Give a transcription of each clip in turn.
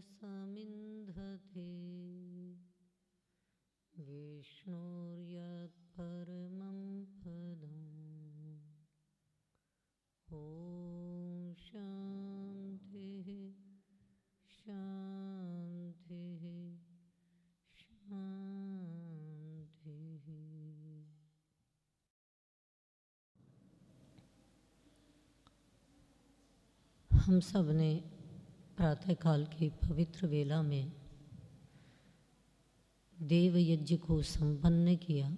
समिन्धते विष्णुर्यत्परमं पदम्। ॐ शान्तिः शान्तिः शान्तिः। हम सब ने प्रातःकाल की पवित्र वेला में देव यज्ञ को संपन्न किया।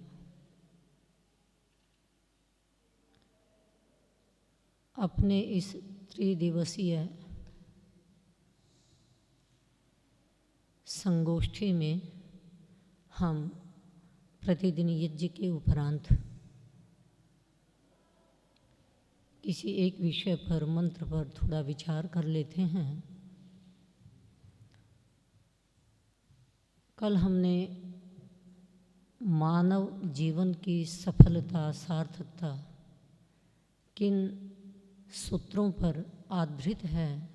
अपने इस त्रिदिवसीय संगोष्ठी में हम प्रतिदिन यज्ञ के उपरांत किसी एक विषय पर, मंत्र पर थोड़ा विचार कर लेते हैं। कल हमने मानव जीवन की सफलता, सार्थकता किन सूत्रों पर आधारित है,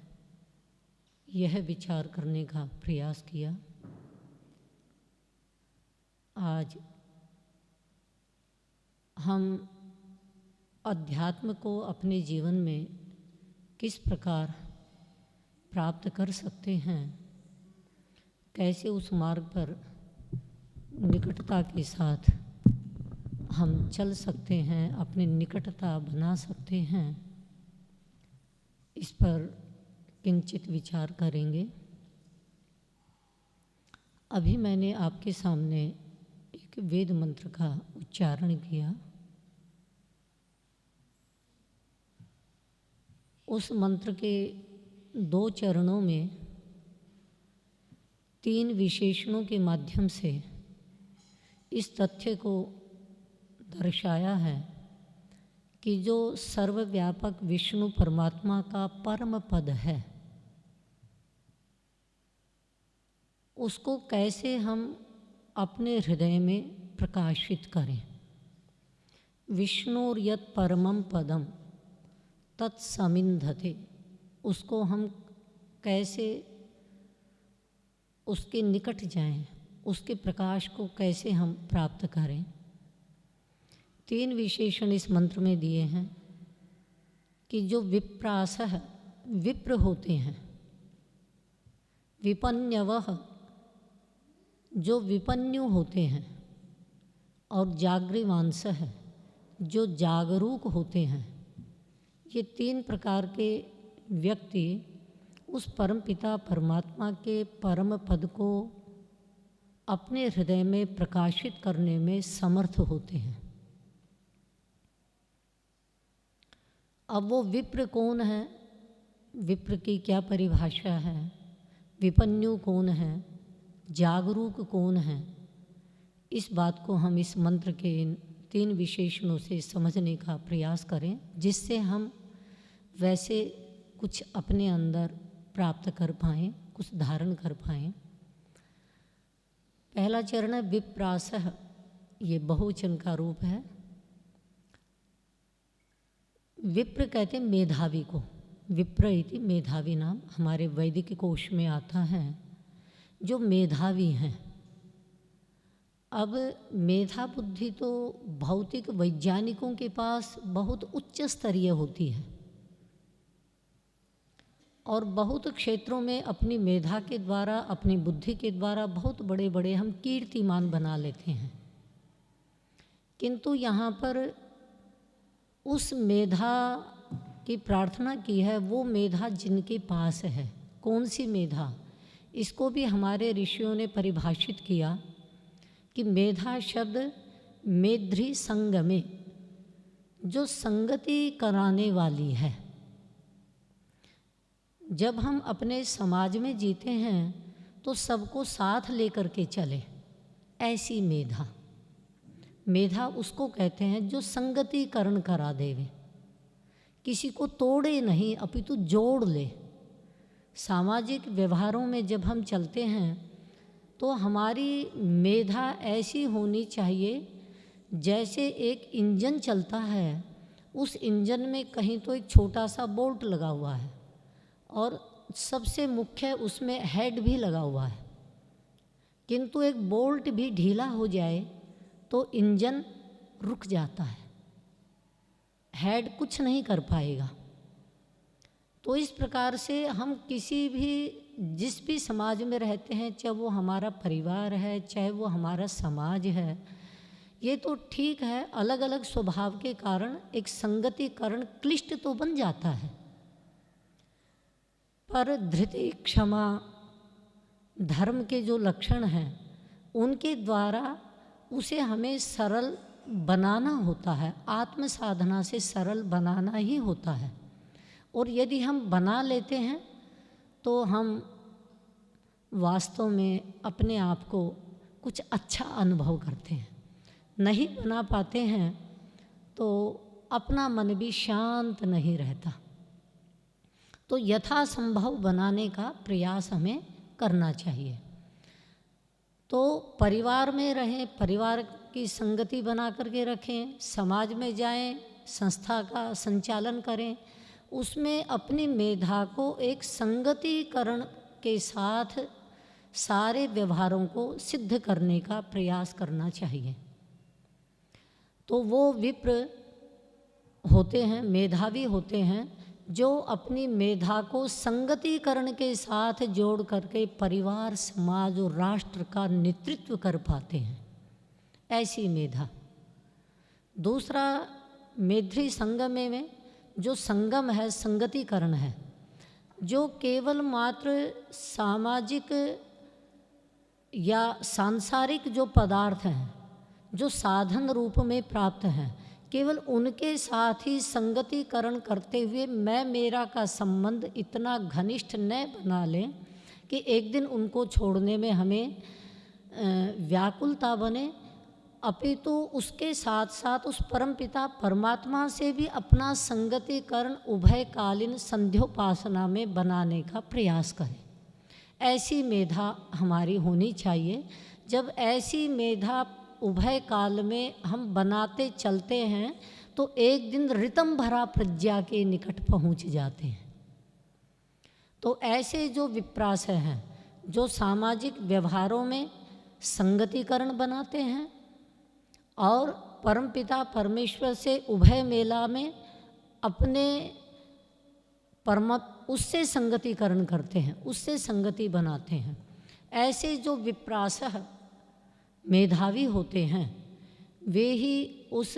यह विचार करने का प्रयास किया। आज हम अध्यात्म को अपने जीवन में किस प्रकार प्राप्त कर सकते हैं, कैसे उस मार्ग पर निकटता के साथ हम चल सकते हैं, अपनी निकटता बना सकते हैं, इस पर किंचित विचार करेंगे। अभी मैंने आपके सामने एक वेद मंत्र का उच्चारण किया। उस मंत्र के 2 चरणों में 3 विशेषणों के माध्यम से इस तथ्य को दर्शाया है कि जो सर्वव्यापक विष्णु परमात्मा का परम पद है, उसको कैसे हम अपने हृदय में प्रकाशित करें। विष्णुर्यत् परमं पदम तत्समिन्धते, उसको हम कैसे उसके निकट जाएं, उसके प्रकाश को कैसे हम प्राप्त करें। 3 विशेषण इस मंत्र में दिए हैं कि जो विप्रासः, विप्र होते हैं, विपन्यवः, जो विपन्यु होते हैं, और जागृवांसः, जो जागरूक होते हैं। ये 3 प्रकार के व्यक्ति उस परमपिता परमात्मा के परम पद को अपने हृदय में प्रकाशित करने में समर्थ होते हैं। अब वो विप्र कौन है, विप्र की क्या परिभाषा है, विपन्यु कौन है, जागरूक कौन है, इस बात को हम इस मंत्र के इन 3 विशेषणों से समझने का प्रयास करें, जिससे हम वैसे कुछ अपने अंदर प्राप्त कर पाएँ, कुछ धारण कर पाएँ। पहला चरण है विप्रासः, ये बहुवचन का रूप है। विप्र कहते हैं मेधावी को, विप्र इति मेधावी नाम हमारे वैदिक कोश में आता है, जो मेधावी हैं। अब मेधा बुद्धि तो भौतिक वैज्ञानिकों के पास बहुत उच्च स्तरीय होती है और बहुत क्षेत्रों में अपनी मेधा के द्वारा, अपनी बुद्धि के द्वारा बहुत बड़े बड़े हम कीर्तिमान बना लेते हैं। किंतु यहाँ पर उस मेधा की प्रार्थना की है, वो मेधा जिनके पास है। कौन सी मेधा, इसको भी हमारे ऋषियों ने परिभाषित किया कि मेधा शब्द मेध्री संग में, जो संगति कराने वाली है। जब हम अपने समाज में जीते हैं तो सबको साथ लेकर के चले, ऐसी मेधा। मेधा उसको कहते हैं जो संगतिकरण करा देवे, किसी को तोड़े नहीं अपितु जोड़ ले। सामाजिक व्यवहारों में जब हम चलते हैं तो हमारी मेधा ऐसी होनी चाहिए जैसे एक इंजन चलता है, उस इंजन में कहीं तो एक छोटा सा बोल्ट लगा हुआ है और सबसे मुख्य उसमें हेड भी लगा हुआ है, किंतु एक बोल्ट भी ढीला हो जाए तो इंजन रुक जाता है, हेड कुछ नहीं कर पाएगा। तो इस प्रकार से हम किसी भी जिस भी समाज में रहते हैं, चाहे वो हमारा परिवार है, चाहे वो हमारा समाज है, ये तो ठीक है, अलग अलग स्वभाव के कारण एक संगतिकरण क्लिष्ट तो बन जाता है, पर धृति, क्षमा, धर्म के जो लक्षण हैं उनके द्वारा उसे हमें सरल बनाना होता है, आत्म साधना से सरल बनाना ही होता है। और यदि हम बना लेते हैं तो हम वास्तव में अपने आप को कुछ अच्छा अनुभव करते हैं। नहीं बना पाते हैं तो अपना मन भी शांत नहीं रहता। तो यथासंभव बनाने का प्रयास हमें करना चाहिए। तो परिवार में रहें, परिवार की संगति बना करके रखें, समाज में जाएं, संस्था का संचालन करें, उसमें अपनी मेधा को एक संगतिकरण के साथ सारे व्यवहारों को सिद्ध करने का प्रयास करना चाहिए। तो वो विप्र होते हैं, मेधावी होते हैं, जो अपनी मेधा को संगतिकरण के साथ जोड़ करके परिवार, समाज और राष्ट्र का नेतृत्व कर पाते हैं, ऐसी मेधा। दूसरा, मेधी संगम में जो संगम है, संगतिकरण है, जो केवल मात्र सामाजिक या सांसारिक जो पदार्थ हैं, जो साधन रूप में प्राप्त हैं, केवल उनके साथ ही संगतिकरण करते हुए मैं मेरा का संबंध इतना घनिष्ठ न बना लें कि एक दिन उनको छोड़ने में हमें व्याकुलता बने, अपितु उसके साथ साथ उस परमपिता परमात्मा से भी अपना संगतिकरण उभयकालीन संध्योपासना में बनाने का प्रयास करें। ऐसी मेधा हमारी होनी चाहिए। जब ऐसी मेधा उभय काल में हम बनाते चलते हैं तो एक दिन ऋतम भरा प्रज्ञा के निकट पहुंच जाते हैं। तो ऐसे जो विप्रास हैं, जो सामाजिक व्यवहारों में संगतिकरण बनाते हैं और परमपिता परमेश्वर से उभय मेला में अपने उससे संगतिकरण करते हैं, उससे संगति बनाते हैं, ऐसे जो विप्रास मेधावी होते हैं, वे ही उस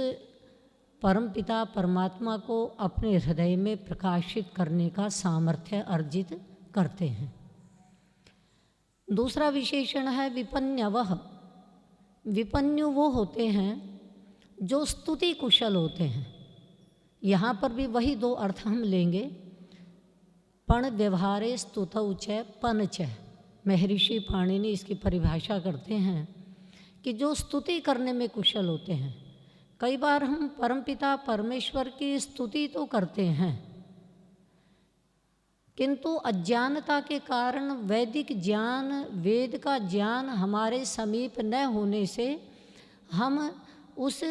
परमपिता परमात्मा को अपने हृदय में प्रकाशित करने का सामर्थ्य अर्जित करते हैं। दूसरा विशेषण है विपन्यवः। विपन्यु वो होते हैं जो स्तुति कुशल होते हैं। यहाँ पर भी वही दो अर्थ हम लेंगे, पण व्यवहारे स्तुतौ च पन च। महर्षि पाणिनि इसकी परिभाषा करते हैं कि जो स्तुति करने में कुशल होते हैं। कई बार हम परमपिता परमेश्वर की स्तुति तो करते हैं, किंतु अज्ञानता के कारण वैदिक ज्ञान, वेद का ज्ञान हमारे समीप न होने से हम उस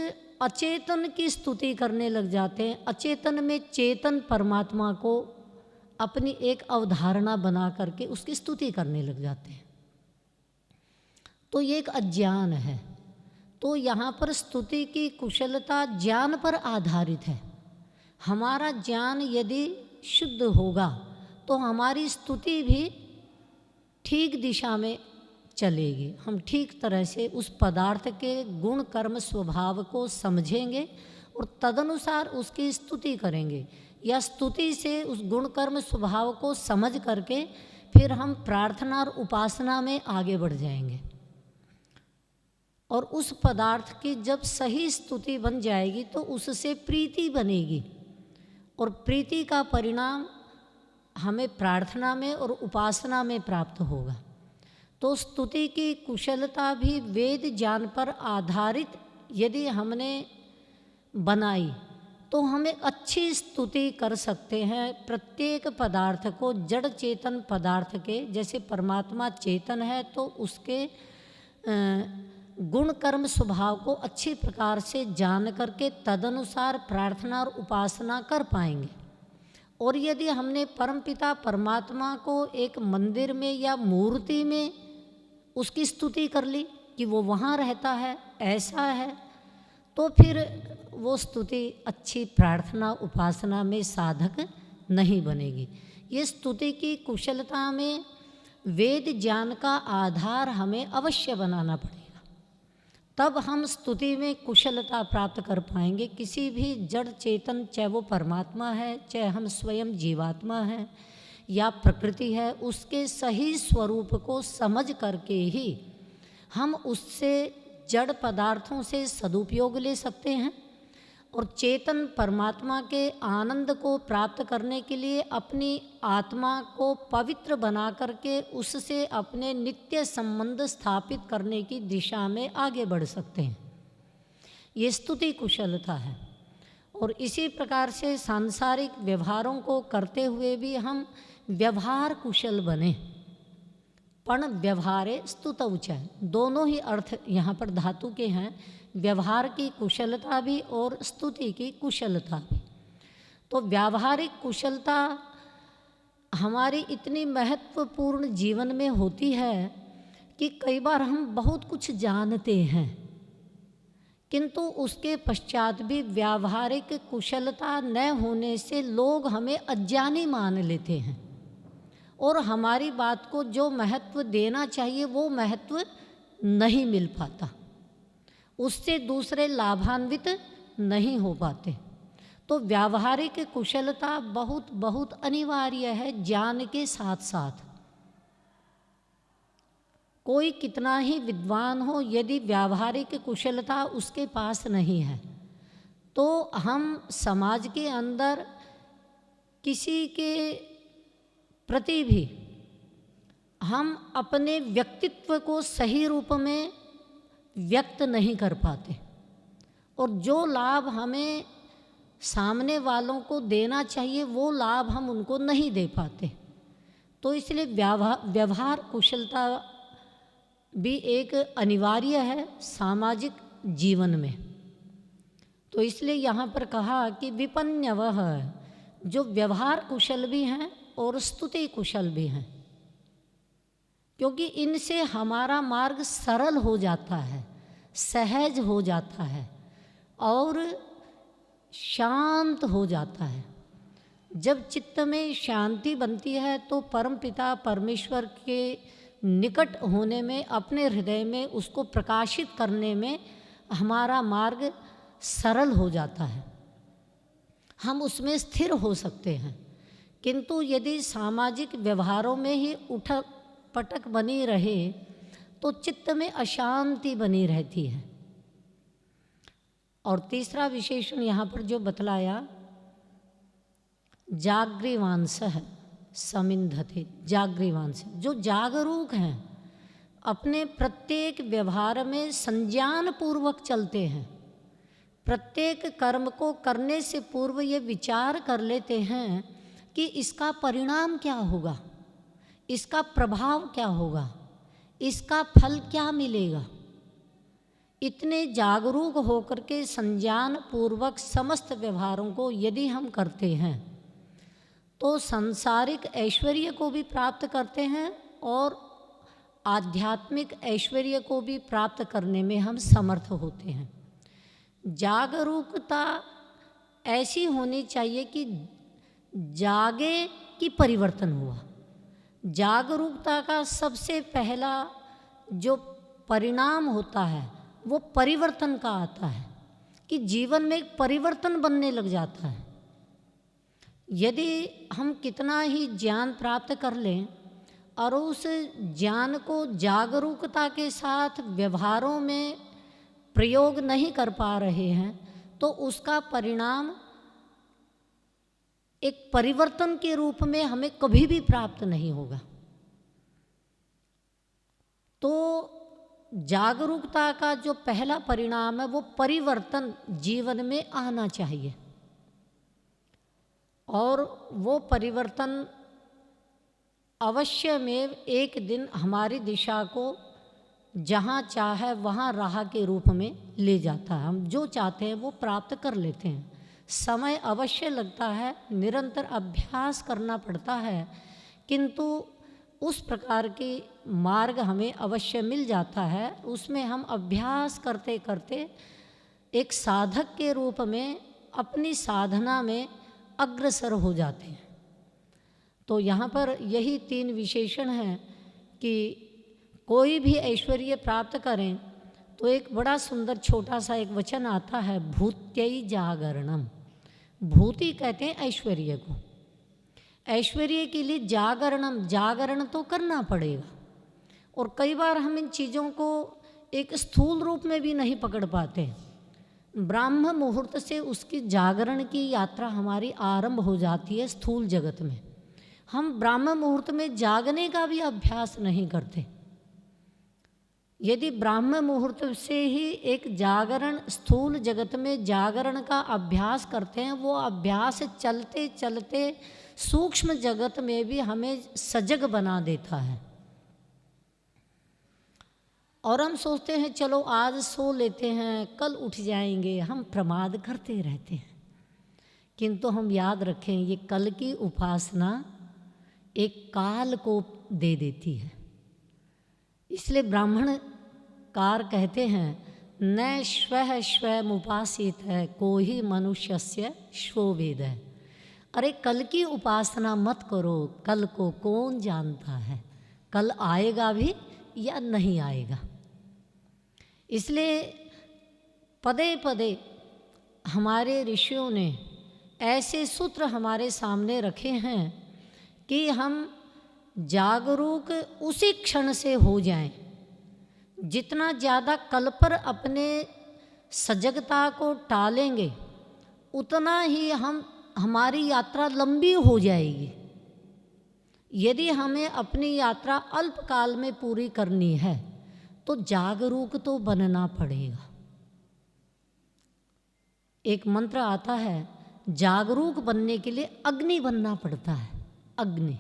अचेतन की स्तुति करने लग जाते हैं। अचेतन में चेतन परमात्मा को अपनी एक अवधारणा बना करके उसकी स्तुति करने लग जाते हैं। तो ये एक अज्ञान है। तो यहाँ पर स्तुति की कुशलता ज्ञान पर आधारित है। हमारा ज्ञान यदि शुद्ध होगा तो हमारी स्तुति भी ठीक दिशा में चलेगी। हम ठीक तरह से उस पदार्थ के गुण कर्म स्वभाव को समझेंगे और तदनुसार उसकी स्तुति करेंगे, या स्तुति से उस गुण कर्म स्वभाव को समझ करके फिर हम प्रार्थना और उपासना में आगे बढ़ जाएंगे। और उस पदार्थ की जब सही स्तुति बन जाएगी तो उससे प्रीति बनेगी, और प्रीति का परिणाम हमें प्रार्थना में और उपासना में प्राप्त होगा। तो स्तुति की कुशलता भी वेद ज्ञान पर आधारित यदि हमने बनाई तो हम एक अच्छी स्तुति कर सकते हैं। प्रत्येक पदार्थ को, जड़ चेतन पदार्थ के, जैसे परमात्मा चेतन है तो उसके गुण कर्म स्वभाव को अच्छी प्रकार से जान करके तदनुसार प्रार्थना और उपासना कर पाएंगे। और यदि हमने परमपिता परमात्मा को एक मंदिर में या मूर्ति में उसकी स्तुति कर ली कि वो वहाँ रहता है, ऐसा है, तो फिर वो स्तुति अच्छी प्रार्थना उपासना में साधक नहीं बनेगी। ये स्तुति की कुशलता में वेद ज्ञान का आधार हमें अवश्य बनाना पड़ेगा, तब हम स्तुति में कुशलता प्राप्त कर पाएंगे। किसी भी जड़ चेतन, चाहे वो परमात्मा है, चाहे हम स्वयं जीवात्मा हैं या प्रकृति है, उसके सही स्वरूप को समझ करके ही हम उससे जड़ पदार्थों से सदुपयोग ले सकते हैं और चेतन परमात्मा के आनंद को प्राप्त करने के लिए अपनी आत्मा को पवित्र बना करके उससे अपने नित्य संबंध स्थापित करने की दिशा में आगे बढ़ सकते हैं। ये स्तुति कुशलता है। और इसी प्रकार से सांसारिक व्यवहारों को करते हुए भी हम व्यवहार कुशल बने। पण व्यवहारे स्तुतौ च, दोनों ही अर्थ यहाँ पर धातु के हैं, व्यवहार की कुशलता भी और स्तुति की कुशलता भी। तो व्यावहारिक कुशलता हमारी इतनी महत्वपूर्ण जीवन में होती है कि कई बार हम बहुत कुछ जानते हैं, किंतु उसके पश्चात भी व्यावहारिक कुशलता न होने से लोग हमें अज्ञानी मान लेते हैं और हमारी बात को जो महत्व देना चाहिए वो महत्व नहीं मिल पाता, उससे दूसरे लाभान्वित नहीं हो पाते। तो व्यावहारिक कुशलता बहुत बहुत अनिवार्य है ज्ञान के साथ साथ। कोई कितना ही विद्वान हो, यदि व्यावहारिक कुशलता उसके पास नहीं है तो हम समाज के अंदर किसी के प्रति भी हम अपने व्यक्तित्व को सही रूप में व्यक्त नहीं कर पाते और जो लाभ हमें सामने वालों को देना चाहिए वो लाभ हम उनको नहीं दे पाते। तो इसलिए व्यवहार कुशलता भी एक अनिवार्य है सामाजिक जीवन में। तो इसलिए यहाँ पर कहा कि विपन्यवः, जो व्यवहार कुशल भी हैं और स्तुति कुशल भी हैं, क्योंकि इनसे हमारा मार्ग सरल हो जाता है, सहज हो जाता है और शांत हो जाता है। जब चित्त में शांति बनती है तो परमपिता परमेश्वर के निकट होने में, अपने हृदय में उसको प्रकाशित करने में हमारा मार्ग सरल हो जाता है, हम उसमें स्थिर हो सकते हैं। किंतु यदि सामाजिक व्यवहारों में ही उठक पटक बनी रहे तो चित्त में अशांति बनी रहती है। और तीसरा विशेषण यहाँ पर जो बतलाया, जागृवांसः समिन्धते, जागृवांस जो जागरूक हैं, अपने प्रत्येक व्यवहार में संज्ञान पूर्वक चलते हैं, प्रत्येक कर्म को करने से पूर्व ये विचार कर लेते हैं कि इसका परिणाम क्या होगा, इसका प्रभाव क्या होगा, इसका फल क्या मिलेगा। इतने जागरूक होकर के संज्ञान पूर्वक समस्त व्यवहारों को यदि हम करते हैं तो सांसारिक ऐश्वर्य को भी प्राप्त करते हैं और आध्यात्मिक ऐश्वर्य को भी प्राप्त करने में हम समर्थ होते हैं। जागरूकता ऐसी होनी चाहिए कि जागे कि परिवर्तन हुआ। जागरूकता का सबसे पहला जो परिणाम होता है वो परिवर्तन का आता है कि जीवन में एक परिवर्तन बनने लग जाता है। यदि हम कितना ही ज्ञान प्राप्त कर लें और उस ज्ञान को जागरूकता के साथ व्यवहारों में प्रयोग नहीं कर पा रहे हैं तो उसका परिणाम एक परिवर्तन के रूप में हमें कभी भी प्राप्त नहीं होगा। तो जागरूकता का जो पहला परिणाम है वो परिवर्तन जीवन में आना चाहिए और वो परिवर्तन अवश्य में एक दिन हमारी दिशा को जहाँ चाहे वहाँ राह के रूप में ले जाता है। हम जो चाहते हैं वो प्राप्त कर लेते हैं। समय अवश्य लगता है, निरंतर अभ्यास करना पड़ता है, किंतु उस प्रकार की मार्ग हमें अवश्य मिल जाता है। उसमें हम अभ्यास करते करते एक साधक के रूप में अपनी साधना में अग्रसर हो जाते हैं। तो यहाँ पर यही 3 विशेषण हैं कि कोई भी ऐश्वर्य प्राप्त करें तो एक बड़ा सुंदर छोटा सा एक वचन आता है, भूत्यै जागरणम। भूति कहते हैं ऐश्वर्य को। ऐश्वर्य के लिए जागरणम, जागरण तो करना पड़ेगा। और कई बार हम इन चीज़ों को एक स्थूल रूप में भी नहीं पकड़ पाते। ब्राह्म मुहूर्त से उसकी जागरण की यात्रा हमारी आरंभ हो जाती है स्थूल जगत में। हम ब्राह्म मुहूर्त में जागने का भी अभ्यास नहीं करते। यदि ब्राह्म मुहूर्त से ही एक जागरण स्थूल जगत में जागरण का अभ्यास करते हैं, वो अभ्यास चलते चलते सूक्ष्म जगत में भी हमें सजग बना देता है। और हम सोचते हैं चलो आज सो लेते हैं, कल उठ जाएंगे, हम प्रमाद करते रहते हैं। किंतु हम याद रखें, ये कल की उपासना एक काल को दे देती है। इसलिए ब्राह्मण कार कहते हैं, न श्वः स्वयमुपासित है को ही मनुष्यस्य श्वो वेद है। अरे कल की उपासना मत करो, कल को कौन जानता है, कल आएगा भी या नहीं आएगा। इसलिए पदे पदे हमारे ऋषियों ने ऐसे सूत्र हमारे सामने रखे हैं कि हम जागरूक उसी क्षण से हो जाएं। जितना ज़्यादा कल पर अपने सजगता को टालेंगे, उतना ही हमारी यात्रा लंबी हो जाएगी। यदि हमें अपनी यात्रा अल्पकाल में पूरी करनी है तो जागरूक तो बनना पड़ेगा। एक मंत्र आता है, जागरूक बनने के लिए अग्नि बनना पड़ता है। अग्नि,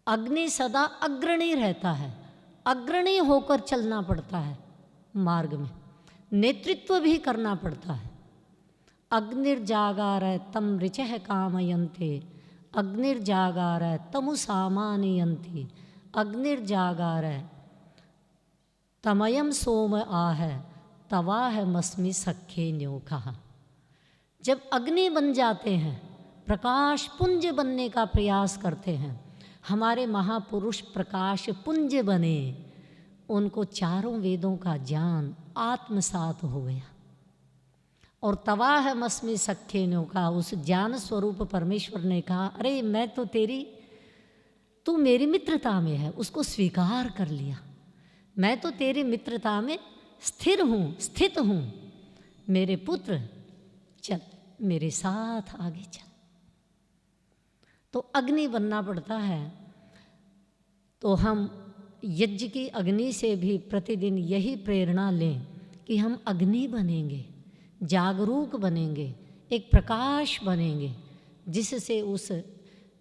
अग्नि सदा अग्रणी रहता है, अग्रणी होकर चलना पड़ता है मार्ग में, नेतृत्व भी करना पड़ता है। अग्निर्जागार तम ऋचः कामयन्ते, अग्निर्जागार तमुसामानयन्ति, अग्निर्जागार तमयम सोम आह तवाहमस्मि सख्ये न्योखः। जब अग्नि बन जाते हैं, प्रकाश पुंज बनने का प्रयास करते हैं, हमारे महापुरुष प्रकाश पुंज बने, उनको चारों वेदों का ज्ञान आत्मसात हो गया। और तवाहमस्मि सख्ये न्योखः, उस ज्ञान स्वरूप परमेश्वर ने कहा, अरे मैं तो तू मेरी मित्रता में है, उसको स्वीकार कर लिया। मैं तो तेरी मित्रता में स्थित हूँ। मेरे पुत्र चल मेरे साथ आगे चल। तो अग्नि बनना पड़ता है। तो हम यज्ञ की अग्नि से भी प्रतिदिन यही प्रेरणा लें कि हम अग्नि बनेंगे, जागरूक बनेंगे, एक प्रकाश बनेंगे, जिससे उस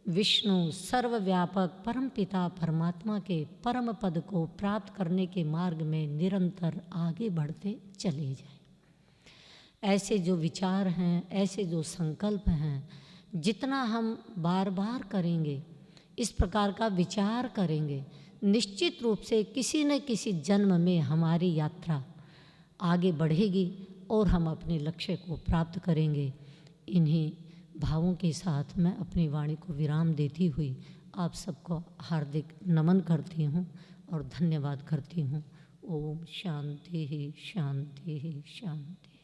विष्णु सर्वव्यापक परमपिता परमात्मा के परम पद को प्राप्त करने के मार्ग में निरंतर आगे बढ़ते चले जाएं। ऐसे जो विचार हैं, ऐसे जो संकल्प हैं, जितना हम बार बार करेंगे, इस प्रकार का विचार करेंगे, निश्चित रूप से किसी न किसी जन्म में हमारी यात्रा आगे बढ़ेगी और हम अपने लक्ष्य को प्राप्त करेंगे। इन्हीं भावों के साथ मैं अपनी वाणी को विराम देती हुई आप सबको हार्दिक नमन करती हूँ और धन्यवाद करती हूँ। ओम शांति ही शांति ही शांति।